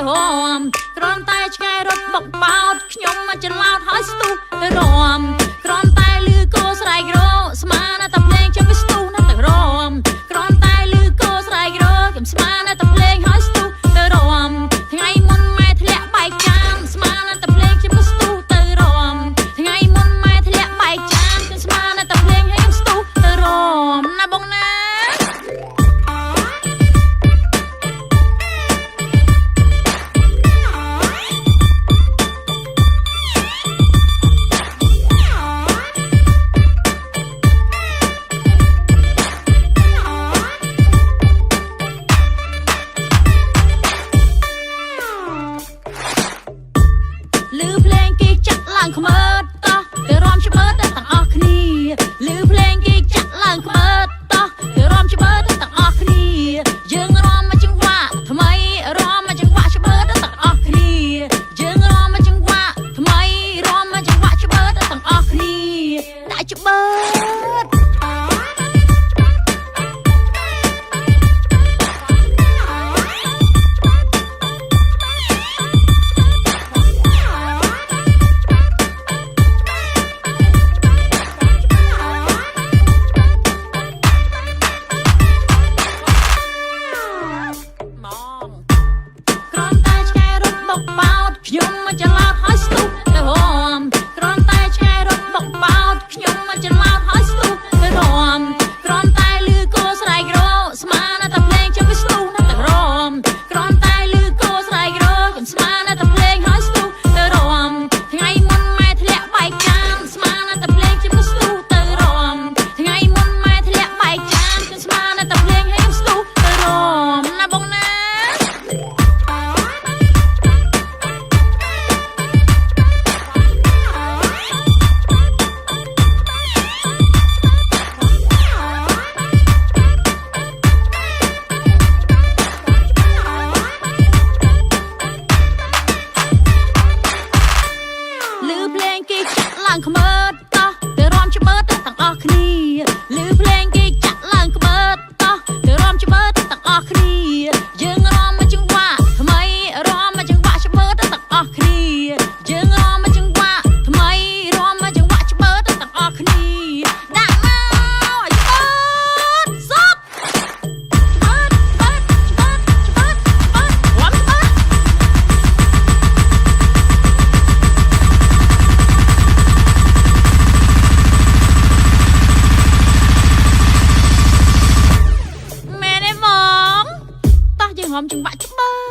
ទៅរំគ្រាន់តែឆ្ងាយរត់បកបោតខ្ញុំមកច្រឡោតហើយស្ទុះទៅរំគ្រាន់តែលឺគោស្រែករោស្មានតែភ្លេងចាំវាស្ទុះទៅរំគ្រាន់តែលឺគោស្រែករោខ្ញុំស្មានតែភ្លេងហើយស្ទុះទៅរំថ្ងៃមុនម៉ែធ្លាក់បែកចានស្មានតែភ្លេងខ្ញុំស្ទុះទៅរំថ្ងៃមុនម៉ែធ្លាក់បែកចានខ្ញុំស្មានតែភ្លេងហើយខ្ញុំស្ទុះទៅរំណាបងណាលឺភ្លេងគេចាក់ឡើងខ្មើតតោះទៅរំច្មើតទាំងអស់គ្នាលឺភ្លេងគេចាក់ឡើងខ្មើតតោះទៅរំច្មើតទាំងអស់គ្នាយើងរំមកចង្វាក់ថ្មីរំមកចង្វាក់ច្មើតទាំងអស់គ្នាយើងរំមកចង្វាក់ថ្មីរំមកចង្វាក់ច្មើតទាំងអស់គ្នាដាក់ច្មើតខ្ញុំមកច្រឡោតហើយស្ទុះទៅរំគ្រាន់តែឆ្ងាយរត់បកបោតខ្ញុំមកច្រឡោតហើយស្ទុះទៅរំគ្រាន់តែលឺគោស្រែករោស្មានតែភ្លេងចាំវាស្ទុះទៅរំគ្រាន់តែលឺគោស្រែករោខ្ញុំស្មានតែភ្លេងហើយស្ទុះទៅរំថ្ងៃមុនម៉ែធ្លាក់បែកចានស្មានតែភ្លេងចាំវាស្ទុះទៅរំថ្ងៃមុនម៉ែធ្លាក់បែកចានខ្ញុំស្មានតែភ្លេងហើយខ្ញុំស្ទុះទៅរំណាបងណាឡើងខ្មើតតោះទៅរំច្មើតទាំងអស់គ្នាលឺភ្លេងគេចាក់ឡើងខ្មើតតោះទៅរំច្មើតទាំងអស់គ្នាយើងរំមកចង្វាក់ថ្មីរំមកចង្វាក់ច្មើតទាំងអស់គ្នាយើងរំមកចង្វាក់ថ្មីរំមកចង្វាក់ច្មើតទាំងអស់គ្នាដាក់មកឲ្យច្មើតសុបច្មើតច្មើតច្មើតច្មើតច្មើតរំច្មើតរំចង្វាក់ច្មើ